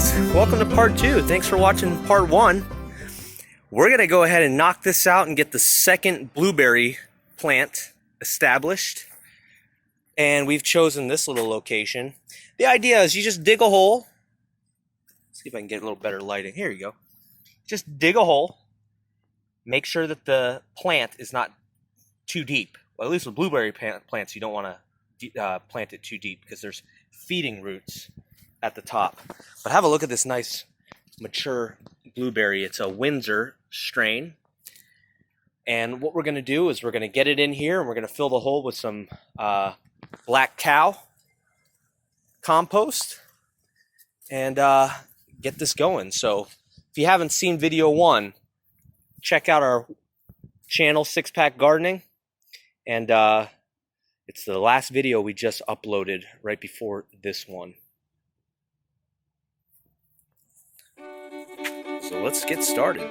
guys, welcome to part 2. Thanks for watching part 1. We're going to go ahead and knock this out and get the second blueberry plant established. And we've chosen this little location. The idea is you just dig a hole. Let's see if I can get a little better lighting. Here you go. Just dig a hole. Make sure that the plant is not too deep. Well, at least with blueberry plants, you don't want to plant it too deep because there's feeding roots at the top. But have a look at this nice mature blueberry. It's a Windsor strain. And what we're going to do is we're going to get it in here and we're going to fill the hole with some black cow compost and get this going. So if you haven't seen video 1, check out our channel, Six Pack Gardening. And it's the last video we just uploaded right before this one. So let's get started.